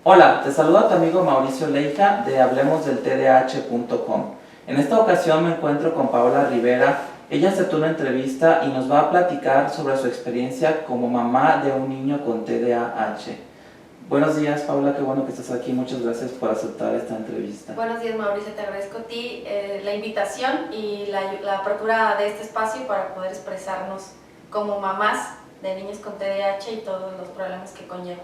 Hola, te saluda tu amigo Mauricio Leija de hablemosdeltdh.com. En esta ocasión me encuentro con Paola Rivera. Ella aceptó una entrevista y nos va a platicar sobre su experiencia como mamá de un niño con TDAH. Buenos días, Paola, qué bueno que estás aquí. Muchas gracias por aceptar esta entrevista. Buenos días, Mauricio, te agradezco a ti la invitación y la apertura de este espacio para poder expresarnos como mamás de niños con TDAH y todos los problemas que conlleva.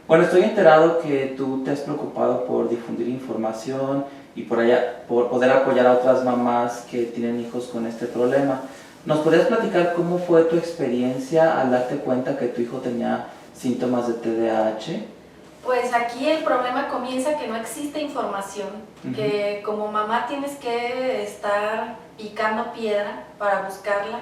Bueno, estoy enterado que tú te has preocupado por difundir información y por poder apoyar a otras mamás que tienen hijos con este problema. ¿Nos podrías platicar cómo fue tu experiencia al darte cuenta que tu hijo tenía síntomas de TDAH? Pues aquí el problema comienza que no existe información, que como mamá tienes que estar picando piedra para buscarla.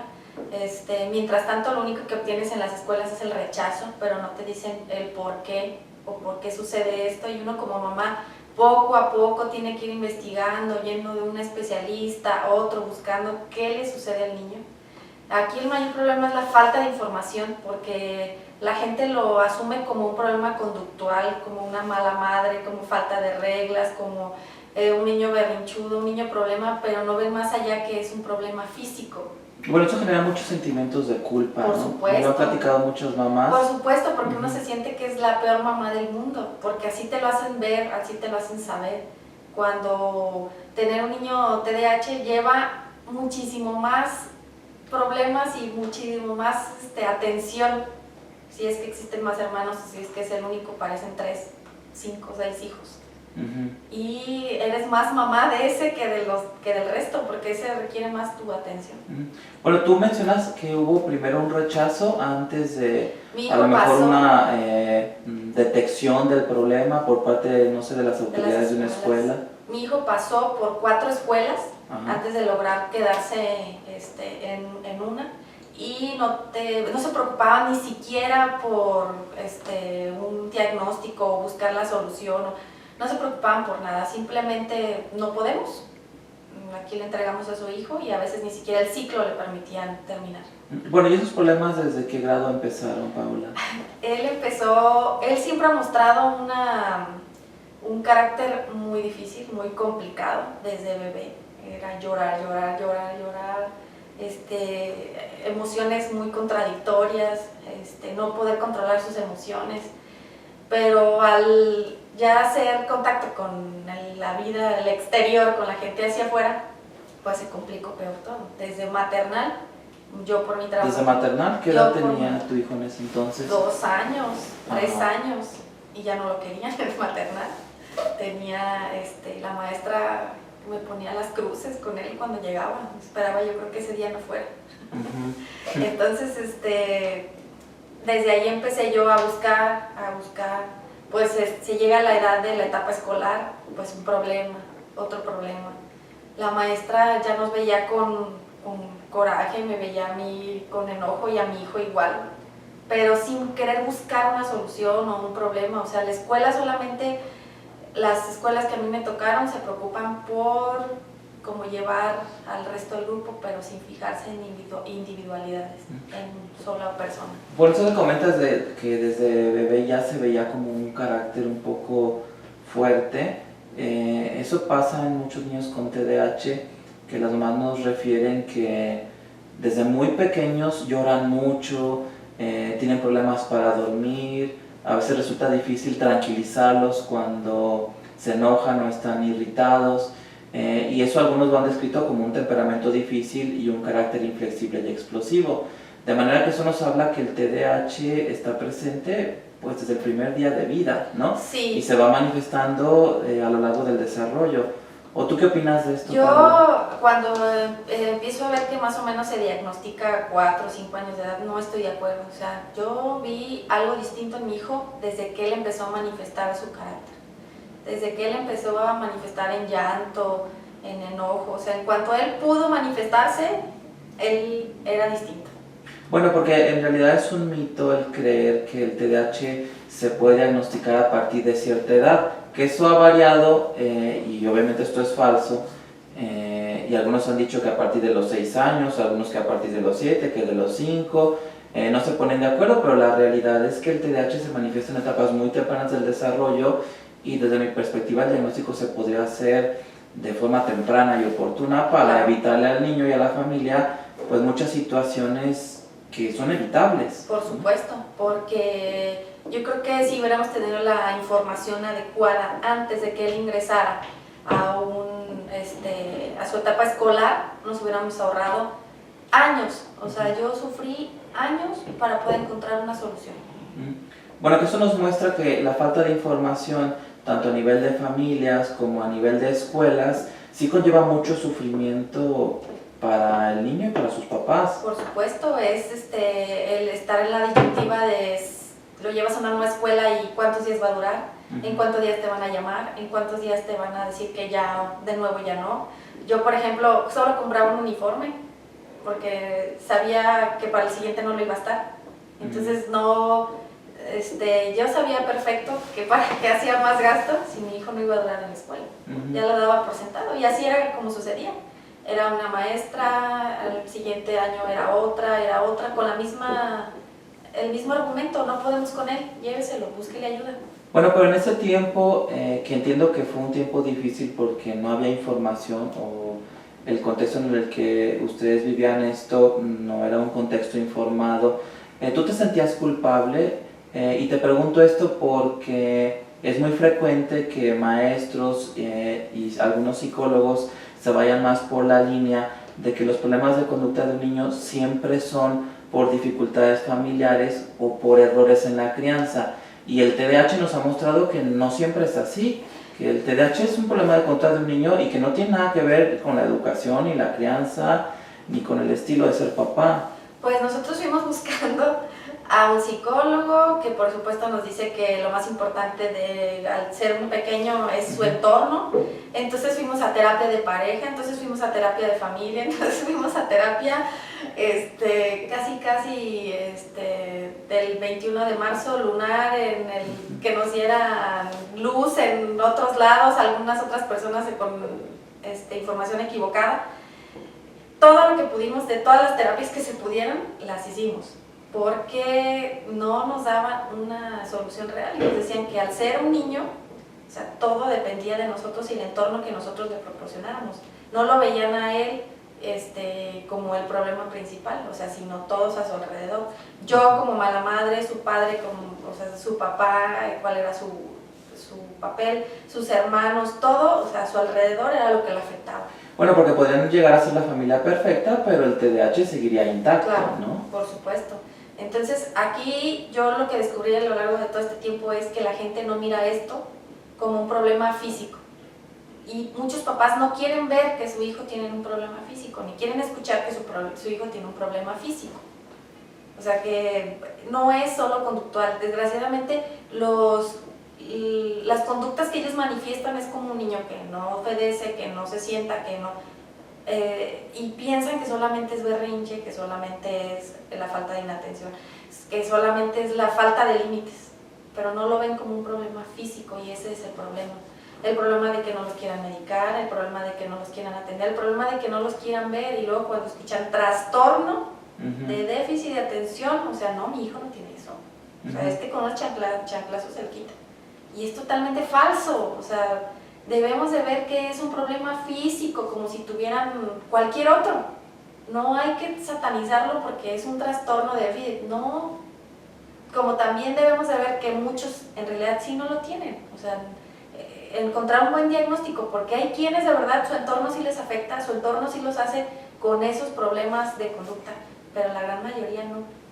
Mientras tanto, lo único que obtienes en las escuelas es el rechazo, pero no te dicen el por qué o por qué sucede esto, y uno como mamá poco a poco tiene que ir investigando, yendo de un especialista a otro, buscando qué le sucede al niño. Aquí el mayor problema es la falta de información, porque la gente lo asume como un problema conductual, como una mala madre, como falta de reglas, como un niño berrinchudo, un niño problema, pero no ven más allá que es un problema físico. Bueno, eso genera muchos sentimientos de culpa, Por ¿no? supuesto. Me lo han platicado muchas mamás. Por supuesto, porque uno se siente que es la peor mamá del mundo, porque así te lo hacen ver, así te lo hacen saber. Cuando tener un niño TDAH lleva muchísimo más problemas y muchísimo más atención, si es que existen más hermanos, si es que es el único, parecen 3, 5, 6 hijos. Y eres más mamá de ese que del resto, porque ese requiere más tu atención. Bueno, tú mencionas que hubo primero un rechazo antes de a lo mejor pasó una detección del problema por parte, no sé, de las autoridades de una escuela. Mi hijo pasó por 4 escuelas antes de lograr quedarse en una, y no se preocupaban ni siquiera por un diagnóstico o buscar la solución. No se preocupaban por nada, simplemente no podemos. Aquí le entregamos a su hijo y a veces ni siquiera el ciclo le permitían terminar. Bueno, ¿y esos problemas desde qué grado empezaron, Paola? Él siempre ha mostrado un carácter muy difícil, muy complicado desde bebé. Era llorar, emociones muy contradictorias, no poder controlar sus emociones, pero al ya hacer contacto con la vida, el exterior, con la gente hacia afuera, pues se complicó peor todo. Desde maternal, yo por mi trabajo. ¿Desde maternal? ¿Qué edad tenía tu hijo en ese entonces? 2 años, 3 años, y ya no lo querían en maternal. Tenía, la maestra me ponía las cruces con él cuando llegaba, esperaba yo creo que ese día no fuera. Entonces, desde ahí empecé yo a buscar, pues si llega a la edad de la etapa escolar, pues un problema, otro problema. La maestra ya nos veía con coraje, me veía a mí con enojo y a mi hijo igual, pero sin querer buscar una solución o un problema. O sea, la escuela solamente, las escuelas que a mí me tocaron se preocupan por cómo llevar al resto del grupo, pero sin fijarse en individualidades, en sola persona. Por eso te comentas que desde bebé ya se veía como un carácter un poco fuerte. Eso pasa en muchos niños con TDAH, que las mamás nos refieren que desde muy pequeños lloran mucho, tienen problemas para dormir, a veces resulta difícil tranquilizarlos cuando se enojan o están irritados. Y eso algunos lo han descrito como un temperamento difícil y un carácter inflexible y explosivo. De manera que eso nos habla que el TDAH está presente pues desde el primer día de vida, ¿no? Sí. Y se va manifestando a lo largo del desarrollo. ¿O tú qué opinas de esto, Yo, Pablo? cuando empiezo a ver que más o menos se diagnostica 4 o 5 años de edad, no estoy de acuerdo. O sea, yo vi algo distinto en mi hijo desde que él empezó a manifestar su carácter. Desde que él empezó a manifestar en llanto, en enojo, o sea, en cuanto él pudo manifestarse, él era distinto. Bueno, porque en realidad es un mito el creer que el TDAH se puede diagnosticar a partir de cierta edad, que eso ha variado y obviamente esto es falso, y algunos han dicho que a partir de los 6 años, algunos que a partir de los 7, que de los 5, no se ponen de acuerdo, pero la realidad es que el TDAH se manifiesta en etapas muy tempranas del desarrollo y desde mi perspectiva el diagnóstico se podría hacer de forma temprana y oportuna para evitarle al niño y a la familia pues muchas situaciones que son evitables. Por supuesto, porque yo creo que si hubiéramos tenido la información adecuada antes de que él ingresara a su etapa escolar, nos hubiéramos ahorrado años. O sea, yo sufrí años para poder encontrar una solución. Bueno, que eso nos muestra que la falta de información, tanto a nivel de familias como a nivel de escuelas, sí conlleva mucho sufrimiento para el niño y para sus papás. Por supuesto, es el estar en la disyuntiva de lo llevas a una nueva escuela y cuántos días va a durar, en cuántos días te van a llamar, en cuántos días te van a decir que ya de nuevo ya no. Yo, por ejemplo, solo compraba un uniforme porque sabía que para el siguiente no lo iba a estar. Entonces no, yo sabía perfecto que para qué hacía más gasto si mi hijo no iba a durar en la escuela. Ya lo daba por sentado y así era como sucedía. Era una maestra, al siguiente año era otra, con el mismo argumento, no podemos con él, lléveselo, búsquele ayuda. Bueno, pero en ese tiempo, que entiendo que fue un tiempo difícil porque no había información o el contexto en el que ustedes vivían esto no era un contexto informado, ¿tú te sentías culpable? Y te pregunto esto porque es muy frecuente que maestros y algunos psicólogos se vayan más por la línea de que los problemas de conducta de un niño siempre son por dificultades familiares o por errores en la crianza. Y el TDAH nos ha mostrado que no siempre es así, que el TDAH es un problema de conducta de un niño y que no tiene nada que ver con la educación, ni la crianza, ni con el estilo de ser papá. Pues nosotros fuimos buscando a un psicólogo que por supuesto nos dice que lo más importante al ser un pequeño es su entorno. Entonces fuimos a terapia de pareja, entonces fuimos a terapia de familia, entonces fuimos a terapia casi del 21 de marzo lunar, que nos diera luz en otros lados, algunas otras personas con información equivocada. Todo lo que pudimos, de todas las terapias que se pudieran, las hicimos, porque no nos daban una solución real. Nos decían que al ser un niño, o sea, todo dependía de nosotros y el entorno que nosotros le proporcionáramos. No lo veían a él como el problema principal, o sea, sino todos a su alrededor. Yo como mala madre, su padre, su papá, cuál era su papel, sus hermanos, todo, o sea, a su alrededor era lo que le afectaba. Bueno, porque podrían llegar a ser la familia perfecta, pero el TDAH seguiría intacto, claro, ¿no? Por supuesto. Entonces, aquí yo lo que descubrí a lo largo de todo este tiempo es que la gente no mira esto como un problema físico. Y muchos papás no quieren ver que su hijo tiene un problema físico, ni quieren escuchar que su hijo tiene un problema físico. O sea que no es solo conductual. Desgraciadamente, las conductas que ellos manifiestan es como un niño que no obedece, que no se sienta, que no... y piensan que solamente es berrinche, que solamente es la falta de inatención, que solamente es la falta de límites, pero no lo ven como un problema físico y ese es el problema. El problema de que no los quieran medicar, el problema de que no los quieran atender, el problema de que no los quieran ver y luego cuando escuchan trastorno de déficit de atención, o sea, no, mi hijo no tiene eso. O sea, con unos chanclazos se le quita. Y es totalmente falso, o sea, debemos de ver que es un problema físico, como si tuvieran cualquier otro. No hay que satanizarlo porque es un trastorno de déficit, no. Como también debemos de ver que muchos en realidad sí no lo tienen, o sea, encontrar un buen diagnóstico, porque hay quienes de verdad su entorno sí les afecta, su entorno sí los hace con esos problemas de conducta, pero la gran mayoría no.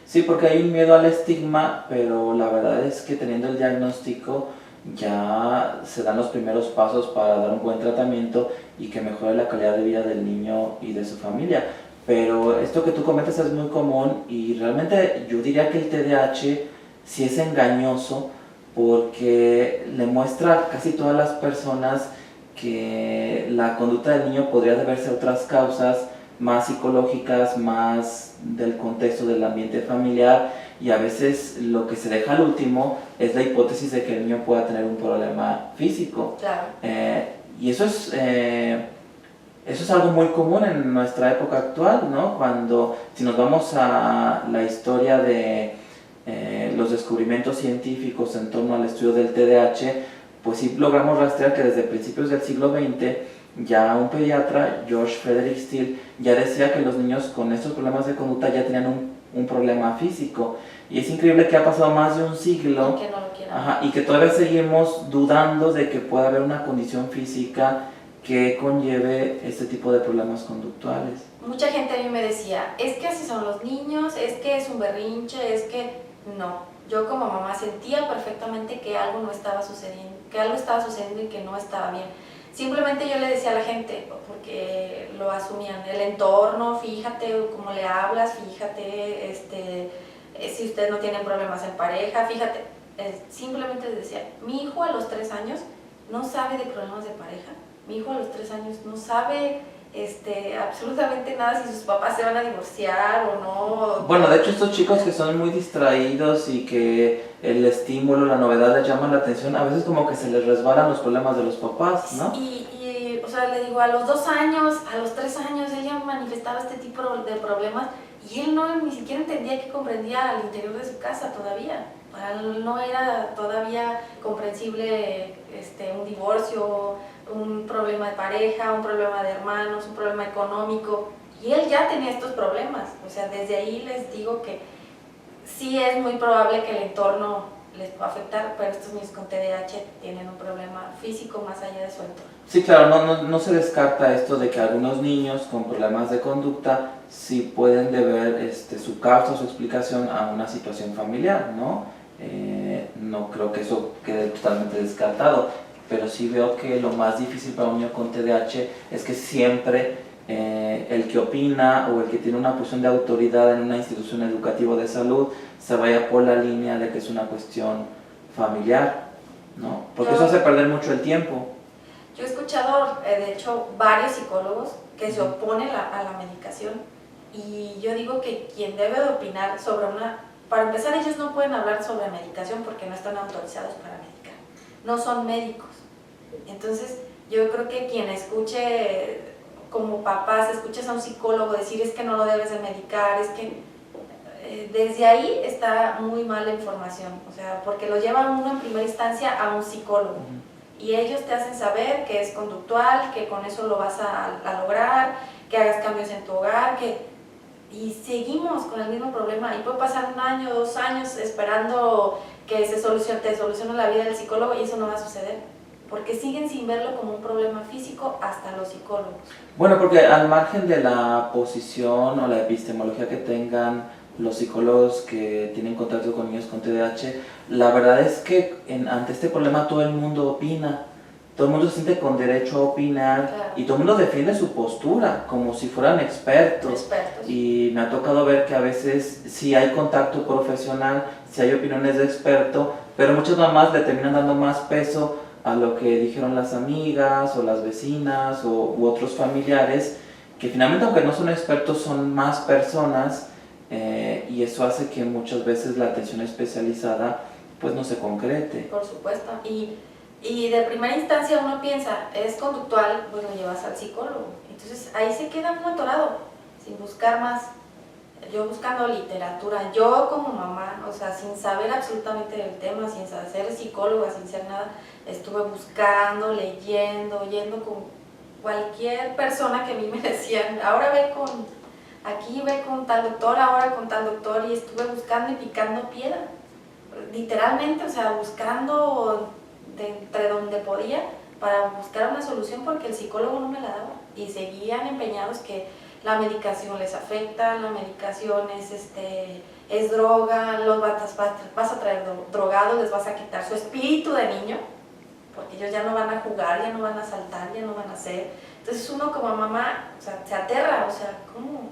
Sí, porque hay un miedo al estigma, pero la verdad es que teniendo el diagnóstico ya se dan los primeros pasos para dar un buen tratamiento y que mejore la calidad de vida del niño y de su familia. Pero esto que tú comentas es muy común y realmente yo diría que el TDAH sí es engañoso porque le muestra a casi todas las personas que la conducta del niño podría deberse a otras causas más psicológicas, más del contexto del ambiente familiar y a veces lo que se deja al último es la hipótesis de que el niño pueda tener un problema físico. Claro. Y eso es Eso es algo muy común en nuestra época actual, ¿no? Cuando, si nos vamos a la historia de los descubrimientos científicos en torno al estudio del TDAH, pues sí logramos rastrear que desde principios del siglo XX ya un pediatra, George Frederick Steele, ya decía que los niños con estos problemas de conducta ya tenían un problema físico. Y es increíble que ha pasado más de un siglo y que no lo quieran. Ajá, y que todavía seguimos dudando de que pueda haber una condición física que conlleve este tipo de problemas conductuales. Mucha gente a mí me decía, es que así son los niños, es que es un berrinche, es que no. Yo como mamá sentía perfectamente que algo no estaba sucediendo, que algo estaba sucediendo y que no estaba bien. Simplemente yo le decía a la gente, porque lo asumían, el entorno, fíjate cómo le hablas, fíjate si ustedes no tienen problemas en pareja, fíjate. Simplemente les decía, mi hijo a los 3 años no sabe de problemas de pareja, mi hijo a los 3 años no sabe absolutamente nada si sus papás se van a divorciar o no. Bueno, de hecho estos chicos que son muy distraídos y que el estímulo, la novedad les llama la atención, a veces como que se les resbalan los problemas de los papás, ¿no? O sea, le digo, a los 2 años, a los 3 años ella manifestaba este tipo de problemas y él ni siquiera entendía que comprendía al interior de su casa todavía. Para él no era todavía comprensible un divorcio, un problema de pareja, un problema de hermanos, un problema económico, y él ya tenía estos problemas. O sea, desde ahí les digo que sí es muy probable que el entorno les pueda afectar, pero estos niños con TDAH tienen un problema físico más allá de su entorno. Sí, claro, no se descarta esto de que algunos niños con problemas de conducta sí pueden deber su causa o su explicación a una situación familiar, ¿no? No creo que eso quede totalmente descartado, pero sí veo que lo más difícil para un niño con TDAH es que siempre el que opina o el que tiene una posición de autoridad en una institución educativa de salud se vaya por la línea de que es una cuestión familiar, ¿no? Porque eso hace perder mucho el tiempo. Yo he escuchado, de hecho, varios psicólogos que se oponen a la medicación, y yo digo que quien debe de opinar sobre para empezar, ellos no pueden hablar sobre medicación porque no están autorizados para medicar, no son médicos. Entonces yo creo que quien escuche, como papás, escuches a un psicólogo decir es que no lo debes de medicar, es que desde ahí está muy mala información, o sea, porque lo lleva uno en primera instancia a un psicólogo. Y ellos te hacen saber que es conductual, que con eso lo vas a lograr, que hagas cambios en tu hogar, y seguimos con el mismo problema. Y puede pasar 1 año, 2 años esperando que te solucione la vida del psicólogo, y eso no va a suceder, porque siguen sin verlo como un problema físico hasta los psicólogos. Bueno, porque al margen de la posición o la epistemología que tengan los psicólogos que tienen contacto con niños con TDAH, la verdad es que ante este problema todo el mundo opina, todo el mundo se siente con derecho a opinar, claro. Y todo el mundo defiende su postura como si fueran expertos. Y me ha tocado ver que a veces sí hay contacto profesional, sí hay opiniones de experto, pero muchas mamás le terminan dando más peso a lo que dijeron las amigas o las vecinas u otros familiares, que finalmente, aunque no son expertos, son más personas, y eso hace que muchas veces la atención especializada pues no se concrete. Por supuesto, y de primera instancia uno piensa, es conductual, pues lo llevas al psicólogo. Entonces ahí se queda uno atorado, sin buscar más. Yo buscando literatura, yo como mamá, o sea, sin saber absolutamente del tema, sin ser psicóloga, sin ser nada, estuve buscando, leyendo, yendo con cualquier persona que a mí me decían, ahora aquí ve con tal doctor, ahora con tal doctor, y estuve buscando y picando piedra, literalmente, o sea, buscando entre donde podía para buscar una solución, porque el psicólogo no me la daba, y seguían empeñados que la medicación les afecta, la medicación es droga, los vas a traer drogados, les vas a quitar su espíritu de niño, porque ellos ya no van a jugar, ya no van a saltar, ya no van a hacer. Entonces uno como mamá, o sea, se aterra, o sea, ¿cómo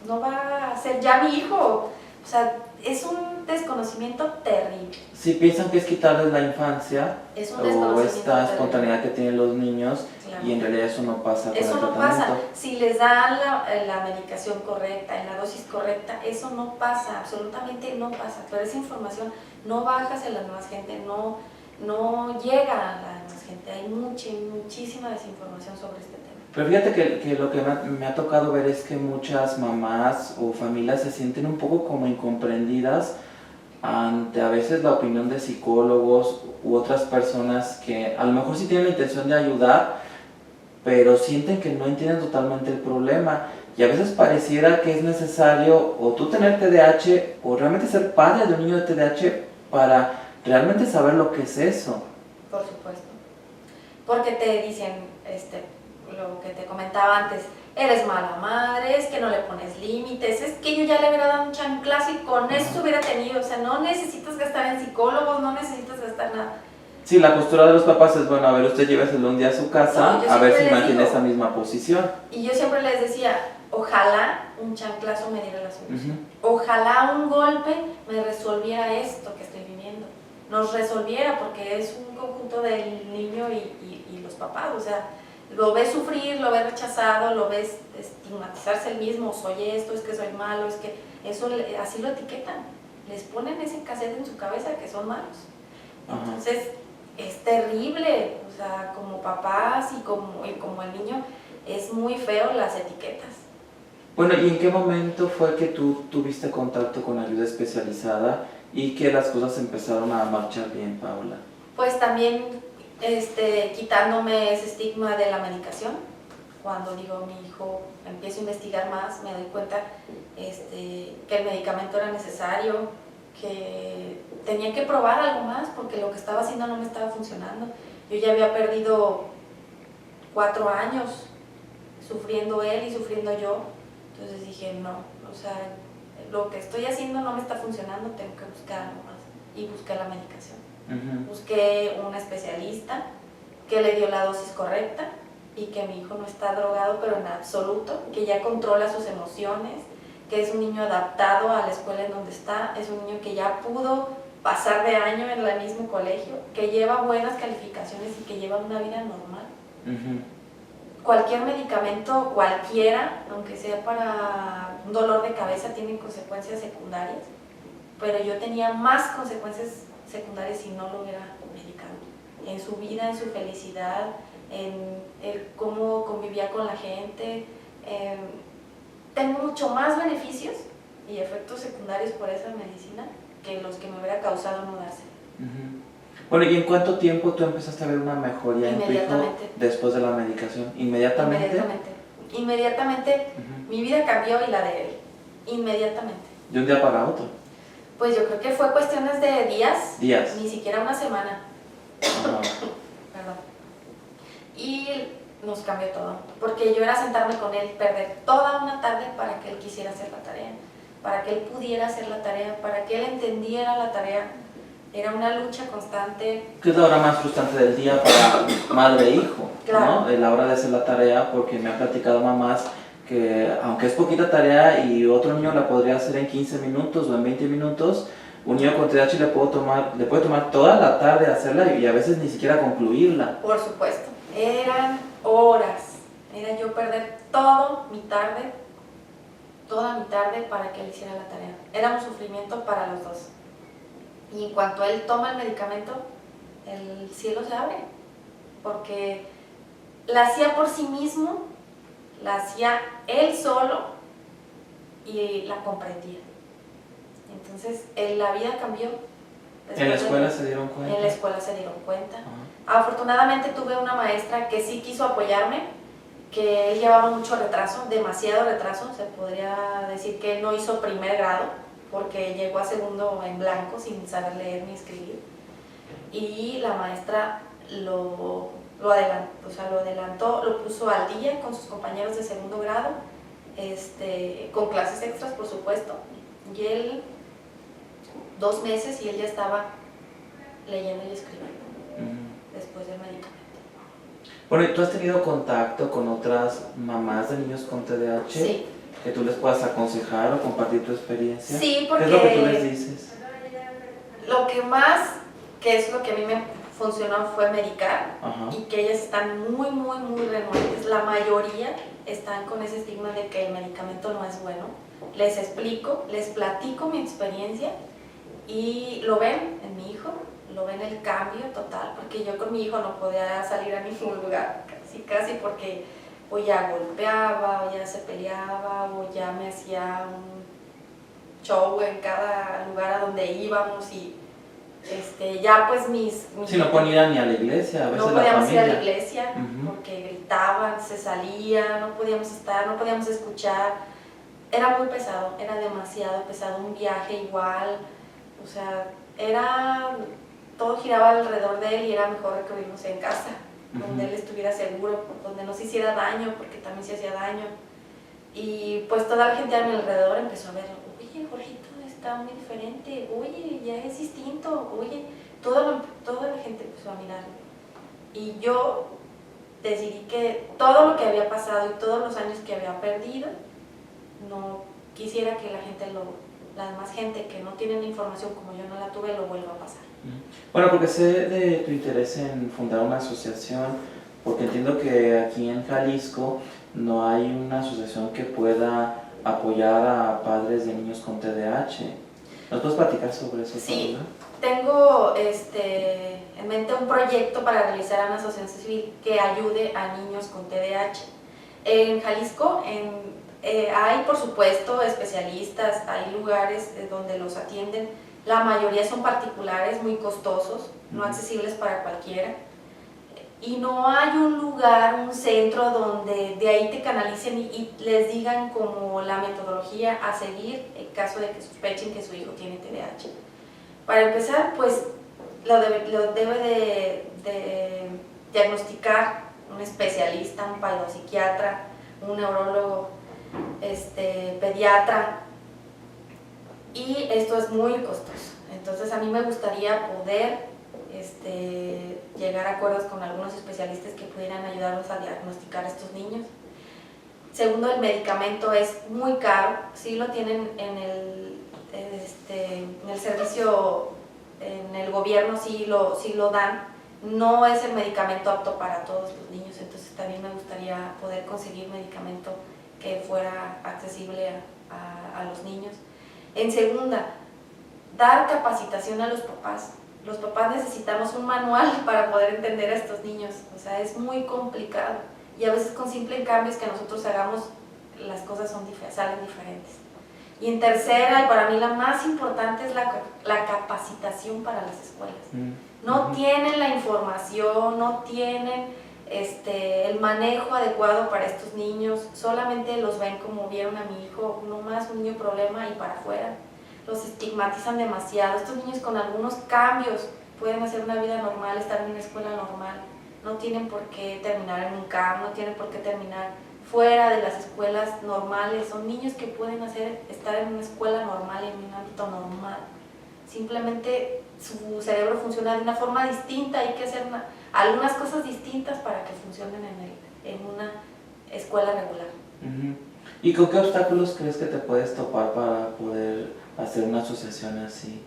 no va a ser ya mi hijo? O sea, es un desconocimiento terrible. Si piensan que es quitarles la infancia o esta espontaneidad que tienen los niños, claro. Y en realidad eso no pasa. Eso no pasa. Si les dan la medicación correcta, en la dosis correcta, eso no pasa, absolutamente no pasa. Pero esa información no baja hacia la demás gente, no llega a la demás gente. paciente. Hay muchísima desinformación sobre este tema. Pero fíjate que lo que me ha tocado ver es que muchas mamás o familias se sienten un poco como incomprendidas ante a veces la opinión de psicólogos u otras personas que a lo mejor sí tienen la intención de ayudar, pero sienten que no entienden totalmente el problema. Y a veces pareciera que es necesario o tú tener TDAH o realmente ser padre de un niño de TDAH para realmente saber lo que es eso. Por supuesto. Porque te dicen, lo que te comentaba antes, eres mala madre, es que no le pones límites, es que yo ya le hubiera dado un chanclazo y con eso hubiera tenido, o sea, no necesitas gastar en psicólogos, no necesitas gastar nada. Sí, la postura de los papás es, bueno, a ver, usted lléveselo un día a su casa, No, a ver si mantiene esa misma posición. Y yo siempre les decía, ojalá un chanclazo me diera la solución. Ojalá un golpe me resolviera esto que estoy viviendo. Nos resolviera, porque es un conjunto del niño y los papás, o sea, lo ves sufrir, lo ves rechazado, lo ves estigmatizarse el mismo, soy esto, es que soy malo, es que eso, así lo etiquetan. Les ponen ese cassette en su cabeza que son malos. Entonces, es terrible, o sea, como papás y como el niño, es muy feo las etiquetas. Bueno, ¿y en qué momento fue que tú tuviste contacto con ayuda especializada y que las cosas empezaron a marchar bien, Paula? Pues también quitándome ese estigma de la medicación. Cuando digo, mi hijo, empiezo a investigar más, me doy cuenta que el medicamento era necesario, que tenía que probar algo más porque lo que estaba haciendo no me estaba funcionando. Yo ya había perdido 4 años sufriendo él y sufriendo yo. Entonces dije, no, o sea, lo que estoy haciendo no me está funcionando, tengo que buscar algo más. Y busqué la medicación. Busqué un especialista que le dio la dosis correcta y que mi hijo no está drogado, pero en absoluto, que ya controla sus emociones, que es un niño adaptado a la escuela en donde está, es un niño que ya pudo pasar de año en el mismo colegio, que lleva buenas calificaciones y que lleva una vida normal. Cualquier medicamento, cualquiera, aunque sea para un dolor de cabeza, tiene consecuencias secundarias, pero yo tenía más consecuencias secundarias si no lo hubiera medicado. En su vida, en su felicidad, en cómo convivía con la gente. Tengo mucho más beneficios y efectos secundarios por esa medicina que los que me hubiera causado no darse. Bueno, ¿y en cuánto tiempo tú empezaste a ver una mejoría en tu hijo después de la medicación? ¿Inmediatamente? Inmediatamente. Mi vida cambió y la de él. Inmediatamente. ¿De un día para otro? Pues yo creo que fue cuestiones de días. Días. Ni siquiera una semana. Perdón. Y nos cambió todo. Porque yo era sentarme con él, perder toda una tarde para que él quisiera hacer la tarea, para que él pudiera hacer la tarea, para que él entendiera la tarea. Era una lucha constante. ¿Qué es la hora más frustrante del día para madre e hijo? Claro. ¿No? La hora de hacer la tarea, porque me han platicado mamás que aunque es poquita tarea y otro niño la podría hacer en 15 minutos o en 20 minutos, un niño con TDAH le puede tomar toda la tarde hacerla y a veces ni siquiera concluirla. Por supuesto, eran horas, era yo perder toda mi tarde para que él hiciera la tarea. Era un sufrimiento para los dos. Y en cuanto él toma el medicamento, el cielo se abre, porque la hacía por sí mismo, la hacía él solo y la comprendía. Entonces, la vida cambió. ¿En la escuela se dieron cuenta? En la escuela se dieron cuenta. Afortunadamente tuve una maestra que sí quiso apoyarme, que él llevaba mucho retraso, demasiado retraso, se podría decir que él no hizo primer grado, porque llegó a segundo en blanco sin saber leer ni escribir. Y la maestra lo adelantó, lo puso al día con sus compañeros de segundo grado, con clases extras, por supuesto. Y él, 2 meses y él ya estaba leyendo y escribiendo después del medicamento. Bueno, ¿y tú has tenido contacto con otras mamás de niños con TDAH? Sí. ¿Que tú les puedas aconsejar o compartir tu experiencia? Sí, porque... ¿Qué es lo que tú les dices? Lo que más, que es lo que a mí me funcionó, fue medicar. Y que ellas están muy renuentes. La mayoría están con ese estigma de que el medicamento no es bueno. Les explico, les platico mi experiencia y lo ven en mi hijo, lo ven el cambio total, porque yo con mi hijo no podía salir a ningún lugar, casi porque o ya golpeaba, o ya se peleaba, o ya me hacía un show en cada lugar a donde íbamos y ya pues Si no podían ir ni a la iglesia, a veces no la podíamos ir familia. a la iglesia porque gritaban, se salían, no podíamos estar, no podíamos escuchar. Era muy pesado, era demasiado pesado, un viaje igual, o sea, todo giraba alrededor de él y era mejor recluirnos en casa, donde él estuviera seguro, donde no se hiciera daño, porque también se hacía daño. Y pues toda la gente a mi alrededor empezó a ver, oye, Jorgito está muy diferente, oye, ya es distinto, oye, toda la gente empezó a mirarme. Y yo decidí que todo lo que había pasado y todos los años que había perdido, no quisiera que la demás gente que no tiene la información como yo no la tuve, lo vuelva a pasar. Bueno, porque sé de tu interés en fundar una asociación, porque entiendo que aquí en Jalisco no hay una asociación que pueda apoyar a padres de niños con TDAH. ¿Nos puedes platicar sobre eso? Sí, Paula? tengo en mente un proyecto para realizar una asociación civil que ayude a niños con TDAH. En Jalisco hay, por supuesto, especialistas, hay lugares donde los atienden. La mayoría son particulares, muy costosos, no accesibles para cualquiera. Y no hay un lugar, un centro donde de ahí te canalicen y les digan como la metodología a seguir en caso de que sospechen que su hijo tiene TDAH. Para empezar, pues lo debe de diagnosticar un especialista, un psiquiatra, un neurólogo, pediatra, y esto es muy costoso. Entonces a mí me gustaría poder llegar a acuerdos con algunos especialistas que pudieran ayudarnos a diagnosticar a estos niños. Segundo, el medicamento es muy caro, sí lo tienen en el servicio, en el gobierno sí lo dan, no es el medicamento apto para todos los niños, entonces también me gustaría poder conseguir medicamento que fuera accesible a los niños. En segunda, dar capacitación a los papás. Los papás necesitamos un manual para poder entender a estos niños, o sea, es muy complicado y a veces con simples cambios que nosotros hagamos las cosas salen diferentes. Y en tercera, y para mí la más importante, es la capacitación para las escuelas. No tienen la información, no tienen el manejo adecuado para estos niños, solamente los ven como vieron a mi hijo, no más un niño problema y para afuera. Los estigmatizan demasiado. Estos niños con algunos cambios pueden hacer una vida normal, estar en una escuela normal. No tienen por qué terminar en un CAM, no tienen por qué terminar fuera de las escuelas normales. Son niños que pueden estar en una escuela normal, en un ámbito normal. Simplemente su cerebro funciona de una forma distinta, hay que hacer algunas cosas distintas para que funcionen en una escuela regular. ¿Y con qué obstáculos crees que te puedes topar para poder hacer una asociación así?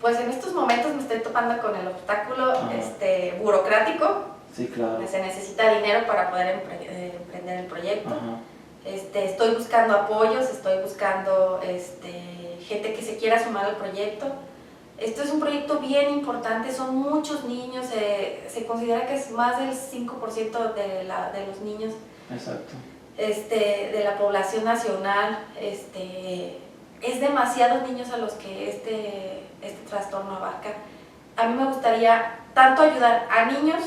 Pues en estos momentos me estoy topando con el obstáculo burocrático. Sí, claro. Se necesita dinero para poder emprender el proyecto. Estoy buscando apoyos, estoy buscando gente que se quiera sumar al proyecto. Esto es un proyecto bien importante, son muchos niños, se considera que es más del 5% de los niños. Exacto. De la población nacional. Es demasiados niños a los que este trastorno abarca. A mí me gustaría tanto ayudar a niños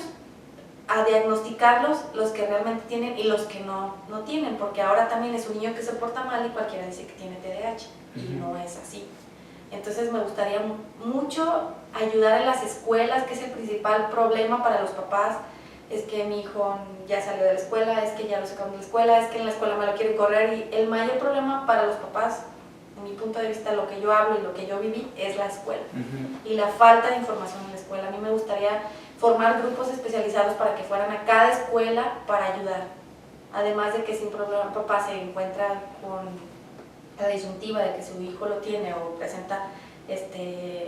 a diagnosticarlos, los que realmente tienen y los que no tienen, porque ahora también es un niño que se porta mal y cualquiera dice que tiene TDAH y no es así. Entonces me gustaría mucho ayudar en las escuelas, que es el principal problema para los papás. Es que mi hijo ya salió de la escuela, es que ya lo sacaron de la escuela, es que en la escuela me lo quieren correr, y el mayor problema para los papás, en mi punto de vista, lo que yo hablo y lo que yo viví, es la escuela y la falta de información en la escuela. A mí me gustaría formar grupos especializados para que fueran a cada escuela para ayudar, además de que si un problema papá se encuentra con la disyuntiva de que su hijo lo tiene o presenta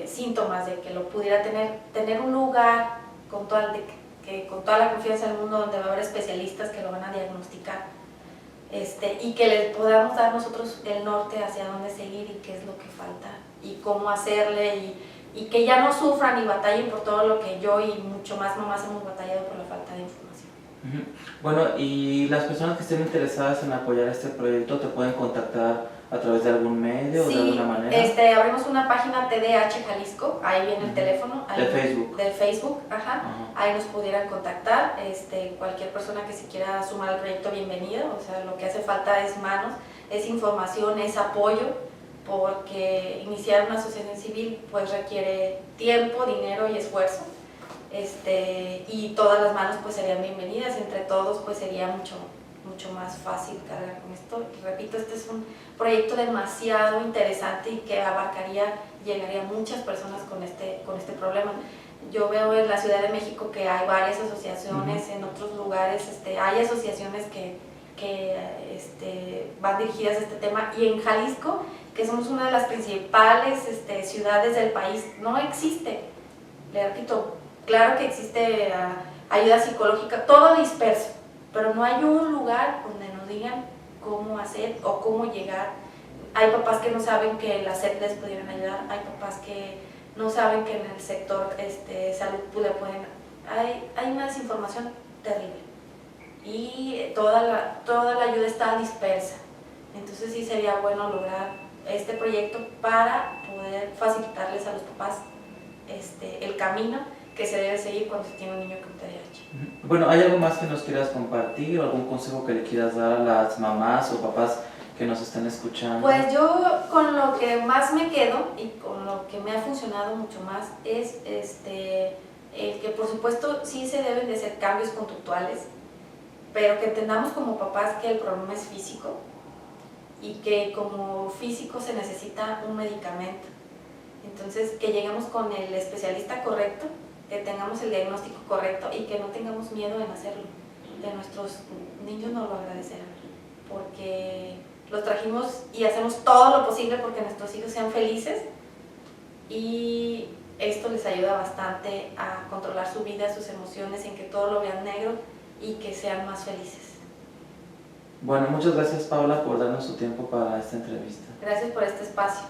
síntomas de que lo pudiera tener un lugar con toda la confianza del mundo, donde va a haber especialistas que lo van a diagnosticar, y que les podamos dar nosotros el norte hacia dónde seguir y qué es lo que falta y cómo hacerle y que ya no sufran y batallen por todo lo que yo y mucho más mamás hemos batallado por la falta de información. Bueno, y las personas que estén interesadas en apoyar este proyecto te pueden contactar a través de algún medio o de alguna manera. Abrimos una página TDAH Jalisco, ahí viene el teléfono. Ahí, de Facebook, ahí nos pudieran contactar, cualquier persona que se quiera sumar al proyecto, bienvenida, o sea, lo que hace falta es manos, es información, es apoyo, porque iniciar una asociación civil pues requiere tiempo, dinero y esfuerzo, y todas las manos pues serían bienvenidas, entre todos pues sería mucho más fácil cargar con esto. Repito, este es un proyecto demasiado interesante y que llegaría a muchas personas con este problema. Yo veo en la Ciudad de México que hay varias asociaciones, en otros lugares hay asociaciones que van dirigidas a este tema, y en Jalisco, que somos una de las principales ciudades del país, no existe. Le repito, claro que existe ayuda psicológica, todo disperso, pero no hay un lugar donde nos digan cómo hacer o cómo llegar. Hay papás que no saben que las SEP les pudieran ayudar, hay papás que no saben que en el sector salud le pueden... Hay una desinformación terrible y toda la ayuda está dispersa. Entonces sí sería bueno lograr este proyecto para poder facilitarles a los papás el camino que se debe seguir cuando se tiene un niño con TDAH. Bueno, ¿hay algo más que nos quieras compartir o algún consejo que le quieras dar a las mamás o papás que nos están escuchando? Pues yo con lo que más me quedo y con lo que me ha funcionado mucho más es el que por supuesto sí se deben de hacer cambios conductuales, pero que entendamos como papás que el problema es físico y que como físico se necesita un medicamento. Entonces que lleguemos con el especialista correcto, que tengamos el diagnóstico correcto y que no tengamos miedo en hacerlo. De nuestros niños nos lo agradecerán, porque los trajimos y hacemos todo lo posible porque nuestros hijos sean felices, y esto les ayuda bastante a controlar su vida, sus emociones, en que todo lo vean negro y que sean más felices. Bueno, muchas gracias, Paula, por darnos su tiempo para esta entrevista. Gracias por este espacio.